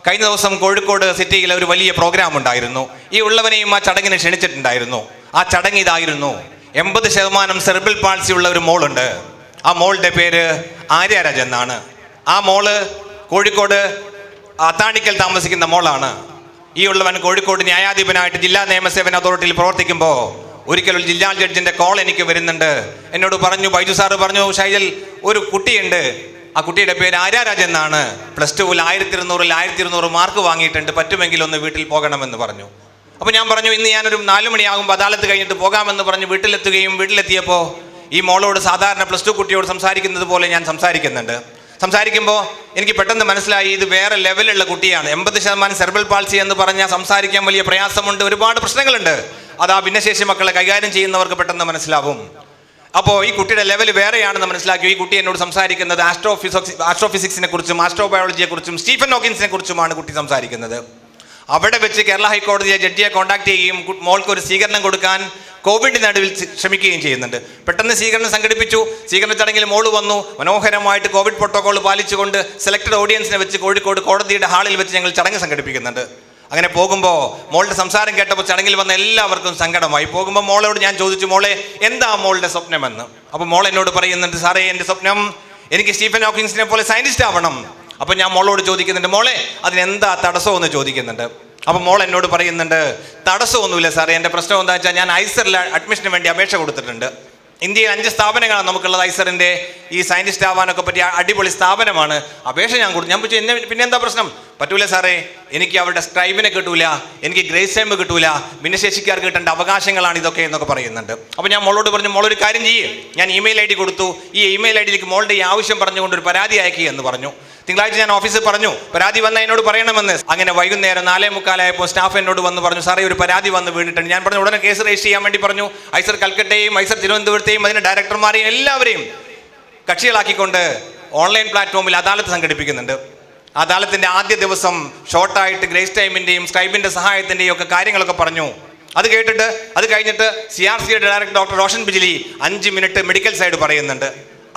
കഴിഞ്ഞ ദിവസം കോഴിക്കോട് സിറ്റിയിൽ ഒരു വലിയ പ്രോഗ്രാം ഉണ്ടായിരുന്നു. ഈ ഉള്ളവനെയും ആ ചടങ്ങിന് ക്ഷണിച്ചിട്ടുണ്ടായിരുന്നു. ആ ചടങ്ങ് ഇതായിരുന്നു. 80% സെറിബ്രൽ പാൾസി ഉള്ള ഒരു മോളുണ്ട്. ആ മോളുടെ പേര് ആര്യരാജ് എന്നാണ്. ആ മോള് കോഴിക്കോട് അത്താണിക്കൽ താമസിക്കുന്ന മോളാണ്. ഈ ഉള്ളവൻ കോഴിക്കോട് ന്യായാധിപനായിട്ട് ജില്ലാ നിയമസേവന അതോറിറ്റിയിൽ പ്രവർത്തിക്കുമ്പോൾ ഒരിക്കലും ജില്ലാ ജഡ്ജിന്റെ കോൾ എനിക്ക് വരുന്നുണ്ട്. എന്നോട് പറഞ്ഞു, ബൈജു സാറ് പറഞ്ഞു, ഷൈജൽ ഒരു കുട്ടിയുണ്ട്, ആ കുട്ടിയുടെ പേര് ആര്യരാജ് എന്നാണ്, +2 1200 മാർക്ക് വാങ്ങിയിട്ടുണ്ട്, പറ്റുമെങ്കിൽ ഒന്ന് വീട്ടിൽ പോകണമെന്ന് പറഞ്ഞു. അപ്പോൾ ഞാൻ പറഞ്ഞു, ഇന്ന് ഞാനൊരു 4 മണിയാകുമ്പോൾ അദാലത്ത് കഴിഞ്ഞിട്ട് പോകാമെന്ന് പറഞ്ഞ് വീട്ടിലെത്തിയപ്പോൾ ഈ മോളോട് സാധാരണ +2 കുട്ടിയോട് സംസാരിക്കുന്നത് പോലെ ഞാൻ സംസാരിക്കുമ്പോൾ എനിക്ക് പെട്ടെന്ന് മനസ്സിലായി, ഇത് വേറെ ലെവലുള്ള കുട്ടിയാണ്. 80% സെറിബ്രൽ പാൾസി എന്ന് പറഞ്ഞാൽ സംസാരിക്കാൻ വലിയ പ്രയാസമുണ്ട്, ഒരുപാട് പ്രശ്നങ്ങളുണ്ട്. അത് ആ ഭിന്നശേഷി മക്കളെ കൈകാര്യം ചെയ്യുന്നവർക്ക് പെട്ടെന്ന് മനസ്സിലാവും. അപ്പോൾ ഈ കുട്ടിയുടെ ലെവൽ വേറെയാണെന്ന് മനസ്സിലാക്കി. ഈ കുട്ടി എന്നോട് സംസാരിക്കുന്നത് ആസ്ട്രോഫിസിക്സിനെ കുറിച്ചും ആസ്ട്രോബയോളജിയെ കുറിച്ചും സ്റ്റീഫൻ ഹോക്കിൻസിനെ കുറിച്ചുമാണ് കുട്ടി സംസാരിക്കുന്നത്. അവിടെ വെച്ച് കേരള ഹൈക്കോടതിയെ ജഡ്ജിയെ കോൺടാക്ട് ചെയ്യുകയും മോൾക്ക് ഒരു സ്വീകരണം കൊടുക്കാൻ കോവിഡിന് നടുവിൽ ശ്രമിക്കുകയും ചെയ്യുന്നുണ്ട്. പെട്ടെന്ന് സ്വീകരണം സംഘടിപ്പിച്ചു. സ്വീകരണ ചടങ്ങിൽ മോള് വന്നു. മനോഹരമായിട്ട് കോവിഡ് പ്രോട്ടോകോൾ പാലിച്ചുകൊണ്ട് സെലക്ടഡ് ഓഡിയൻസിനെ വെച്ച് കോഴിക്കോട് കോടതിയുടെ ഹാളിൽ വെച്ച് ഞങ്ങൾ ചടങ്ങ് സംഘടിപ്പിക്കുന്നുണ്ട്. അങ്ങനെ പോകുമ്പോൾ മോളുടെ സംസാരം കേട്ടപ്പോൾ ചടങ്ങിൽ വന്ന എല്ലാവർക്കും സങ്കടമായി. പോകുമ്പോൾ മോളോട് ഞാൻ ചോദിച്ചു, മോളെ എന്താ മോളുടെ സ്വപ്നമെന്ന്. അപ്പോൾ മോൾ എന്നോട് പറയുന്നുണ്ട്, സാറേ എൻ്റെ സ്വപ്നം എനിക്ക് സ്റ്റീഫൻ ഹോക്കിൻസിനെ പോലെ സയൻറ്റിസ്റ്റ് ആവണം. അപ്പോൾ ഞാൻ മോളോട് ചോദിക്കുന്നുണ്ട്, മോളെ അതിനെന്താ തടസ്സമെന്ന് ചോദിക്കുന്നുണ്ട്. അപ്പോൾ മോൾ എന്നോട് പറയുന്നുണ്ട്, തടസ്സമൊന്നുമില്ല സാറേ, എൻ്റെ പ്രശ്നം എന്താ വെച്ചാൽ ഞാൻ ഐസറിൽ അഡ്മിഷന് വേണ്ടി അപേക്ഷ കൊടുത്തിട്ടുണ്ട്. ഇന്ത്യയിൽ 5 സ്ഥാപനങ്ങളാണ് നമുക്കുള്ളത്. ഐസറിൻ്റെ ഈ സയൻറ്റിസ്റ്റ് ആവാനൊക്കെ പറ്റിയ അടിപൊളി സ്ഥാപനമാണ്. അപേക്ഷ ഞാൻ കൊടുത്തു. ഞാൻ ചോദിച്ചു, പിന്നെ എന്താ പ്രശ്നം? പറ്റൂല സാറേ, എനിക്ക് അവരുടെ സ്ക്രൈബിനെ കിട്ടൂല, എനിക്ക് ഗ്രേസ് ടൈം കിട്ടൂല, ഭിന്നശേഷിക്കാർക്ക് കിട്ടേണ്ട അവകാശങ്ങളാണ് ഇതൊക്കെ എന്നൊക്കെ പറയുന്നുണ്ട്. അപ്പോൾ ഞാൻ മോളോട് പറഞ്ഞു, മോളൊരു കാര്യം ചെയ്യേ, ഞാൻ ഇമെയിൽ ID കൊടുത്തു, ഈ ഇമെയിൽ IDയിലേക്ക് മോളുടെ ഈ ആവശ്യം പറഞ്ഞുകൊണ്ട് ഒരു പരാതി അയക്കുക എന്ന് പറഞ്ഞു. തിങ്കളാഴ്ച ഞാൻ ഓഫീസിൽ പറഞ്ഞു, പരാതി വന്നാൽ എന്നോട് പറയണമെന്ന്. അങ്ങനെ വൈകുന്നേരം 4:45 സ്റ്റാഫ് എന്നോട് വന്ന് പറഞ്ഞു, സാറേ ഒരു പരാതി വന്ന് വീണിട്ടുണ്ട്. ഞാൻ പറഞ്ഞു, ഉടനെ കേസ് രജിസ്റ്റർ ചെയ്യാൻ വേണ്ടി പറഞ്ഞു. ഐസർ കൽക്കട്ടയും ഐസർ തിരുവനന്തപുരത്തെയും അതിൻ്റെ ഡയറക്ടർമാരെയും എല്ലാവരെയും കക്ഷികളാക്കിക്കൊണ്ട് ഓൺലൈൻ പ്ലാറ്റ്ഫോമിൽ അദാലത്ത് സംഘടിപ്പിക്കുന്നുണ്ട്. അദാലത്തിൻ്റെ ആദ്യ ദിവസം ഷോർട്ടായിട്ട് ഗ്രേസ് ടൈമിൻ്റെയും സ്ക്രൈബിൻ്റെ സഹായത്തിൻ്റെയും ഒക്കെ കാര്യങ്ങളൊക്കെ പറഞ്ഞു. അത് കഴിഞ്ഞിട്ട് CRCയുടെ director doctor Roshan Bijli 5 minute medical side പറയുന്നുണ്ട്.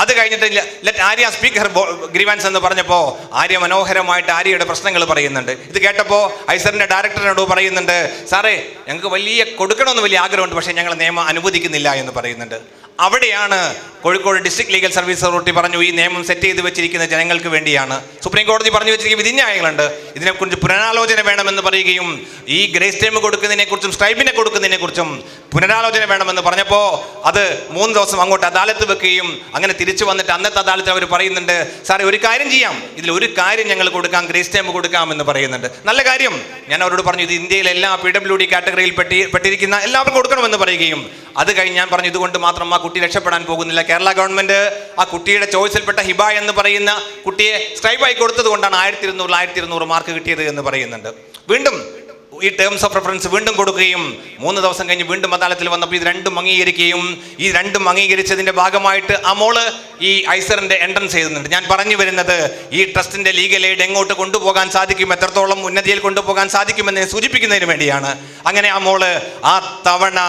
അത് കഴിഞ്ഞിട്ട് ലെറ്റ് ആര്യ സ്പീക്കർ ഗ്രീവാൻസ് എന്ന് പറഞ്ഞപ്പോൾ ആര്യ മനോഹരമായിട്ട് ആര്യയുടെ പ്രശ്നങ്ങൾ പറയുന്നുണ്ട്. ഇത് കേട്ടപ്പോൾ ഐസറിൻ്റെ ഡയറക്ടറിനോട് പറയുന്നുണ്ട്, സാറേ ഞങ്ങൾക്ക് കൊടുക്കണമെന്ന് വലിയ ആഗ്രഹമുണ്ട്, പക്ഷേ ഞങ്ങൾ നിയമം അനുവദിക്കുന്നില്ല എന്ന് പറയുന്നുണ്ട്. അവിടെയാണ് Kozhikode district legal service authority പറഞ്ഞു, ഈ നിയമം സെറ്റ് ചെയ്ത് വെച്ചിരിക്കുന്ന ജനങ്ങൾക്ക് വേണ്ടിയാണ്. സുപ്രീം കോടതി പറഞ്ഞു വെച്ചിരിക്കുന്ന വിധിന്യായങ്ങളുണ്ട്, ഇതിനെക്കുറിച്ച് പുനരാലോചന വേണമെന്ന് പറയുകയും ഈ ഗ്രേസ് ടൈം കൊടുക്കുന്നതിനെക്കുറിച്ചും സ്ക്രൈബിനെ കൊടുക്കുന്നതിനെക്കുറിച്ചും പുനരാലോചന വേണമെന്ന് പറഞ്ഞപ്പോൾ അത് 3 ദിവസം അങ്ങോട്ട് അദാലത്ത് വെക്കുകയും അങ്ങനെ തിരിച്ചു വന്നിട്ട് അന്നത്തെ അദാലത്ത് അവർ പറയുന്നുണ്ട്, സാറേ ഒരു കാര്യം ചെയ്യാം, ഇതിലൊരു കാര്യം ഞങ്ങൾ കൊടുക്കാം, ഗ്രേസ് ടൈം കൊടുക്കാമെന്ന് പറയുന്നുണ്ട്. നല്ല കാര്യം. ഞാൻ അവരോട് പറഞ്ഞു, ഇത് ഇന്ത്യയിലെ എല്ലാ PWD കാറ്റഗറിയിൽ പെട്ടിരിക്കുന്ന എല്ലാവർക്കും കൊടുക്കണമെന്ന് പറയുകയും അത് കഴിഞ്ഞ് ഞാൻ പറഞ്ഞു, ഇതുകൊണ്ട് മാത്രം ആ കുട്ടി രക്ഷപ്പെടാൻ പോകുന്നില്ല. കേരള ഗവൺമെന്റ് ആ കുട്ടിയുടെ ചോയ്സിൽപ്പെട്ട ഹിബ എന്ന് പറയുന്ന കുട്ടിയെ സ്ക്രൈബായി കൊടുത്തത് കൊണ്ടാണ് 1200 മാർക്ക് കിട്ടിയത് എന്ന് പറയുന്നുണ്ട്. വീണ്ടും ഈ ടേംസ് ഓഫ് റെഫറൻസ് വീണ്ടും കൊടുക്കുകയും 3 ദിവസം കഴിഞ്ഞ് വീണ്ടും അദാലത്തിൽ വന്നപ്പോൾ ഇത് രണ്ടും അംഗീകരിക്കുകയും ഈ രണ്ടും അംഗീകരിച്ചതിൻ്റെ ഭാഗമായിട്ട് ആ മോള് ഈ ഐസറിൻ്റെ എൻട്രൻസ് എഴുതുന്നുണ്ട്. ഞാൻ പറഞ്ഞു വരുന്നത്, ഈ ട്രസ്റ്റിൻ്റെ ലീഗൽ എയ്ഡ് എങ്ങോട്ട് കൊണ്ടുപോകാൻ സാധിക്കും, എത്രത്തോളം ഉന്നതിയിൽ കൊണ്ടുപോകാൻ സാധിക്കുമെന്ന് സൂചിപ്പിക്കുന്നതിന് വേണ്ടിയാണ്. അങ്ങനെ ആ മോള് ആ തവണ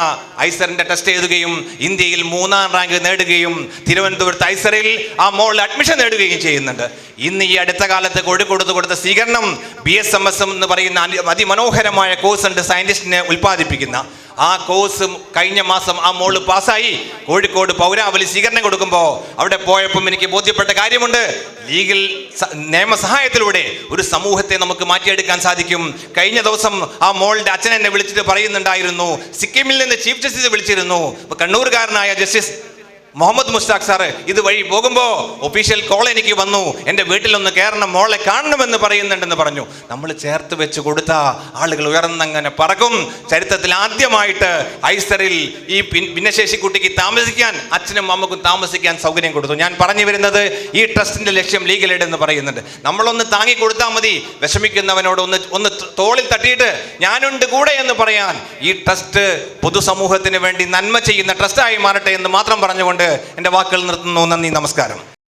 ഐസറിൻ്റെ ടെസ്റ്റ് എഴുതുകയും ഇന്ത്യയിൽ 3ാം റാങ്ക് നേടുകയും തിരുവനന്തപുരത്ത് ഐസറിൽ ആ മോൾ അഡ്മിഷൻ നേടുകയും ചെയ്യുന്നുണ്ട്. ഇന്ന് ഈ അടുത്ത കാലത്ത് കോഴിക്കോട് കൊടുത്ത സ്വീകരണം BSMS എന്ന് പറയുന്ന അതിമനോഹരമായ കോഴ്സ് ഉണ്ട്, സയന്റിസ്റ്റിനെ ഉൽപ്പാദിപ്പിക്കുന്ന ആ കോഴ്സ് കഴിഞ്ഞ മാസം ആ മോള് പാസ്സായി കോഴിക്കോട് പൗരാവലി സ്വീകരണം കൊടുക്കുമ്പോൾ അവിടെ പോയപ്പോൾ എനിക്ക് ബോധ്യപ്പെട്ട കാര്യമുണ്ട്, ലീഗൽ നിയമസഹായത്തിലൂടെ ഒരു സമൂഹത്തെ നമുക്ക് മാറ്റിയെടുക്കാൻ സാധിക്കും. കഴിഞ്ഞ ദിവസം ആ മോളുടെ അച്ഛൻ എന്നെ വിളിച്ചിട്ട് പറയുന്നുണ്ടായിരുന്നു, സിക്കിമിൽ നിന്ന് ചീഫ് ജസ്റ്റിസ് വിളിച്ചിരുന്നു, കണ്ണൂർകാരനായ ജസ്റ്റിസ് മുഹമ്മദ് മുസ്താഖ് സാറ് ഇത് വഴി പോകുമ്പോൾ ഒഫീഷ്യൽ കോൾ എനിക്ക് വന്നു, എൻ്റെ വീട്ടിലൊന്ന് കയറണം, മോളെ കാണണമെന്ന് പറയുന്നുണ്ടെന്ന് പറഞ്ഞു. നമ്മൾ ചേർത്ത് വെച്ച് കൊടുത്ത ആളുകൾ ഉയർന്നങ്ങനെ പറക്കും. ചരിത്രത്തിൽ ആദ്യമായിട്ട് ഐസറിൽ ഈ ഭിന്നശേഷി കുട്ടിക്ക് താമസിക്കാൻ അച്ഛനും അമ്മക്കും താമസിക്കാൻ സൗകര്യം കൊടുത്തു. ഞാൻ പറഞ്ഞു വരുന്നത്, ഈ ട്രസ്റ്റിന്റെ ലക്ഷ്യം ലീഗൽ എയ്ഡ് എന്ന് പറയുന്നുണ്ട്. നമ്മളൊന്ന് താങ്ങി കൊടുത്താൽ മതി, വിഷമിക്കുന്നവനോട് ഒന്ന് തോളിൽ തട്ടിയിട്ട് ഞാനുണ്ട് കൂടെ എന്ന് പറയാൻ ഈ ട്രസ്റ്റ് പൊതുസമൂഹത്തിന് വേണ്ടി നന്മ ചെയ്യുന്ന ട്രസ്റ്റായി മാറട്ടെ എന്ന് മാത്രം പറഞ്ഞുകൊണ്ട് എൻ്റെ വാക്കുകൾ നിർത്തുന്നു. നന്ദി, നമസ്കാരം.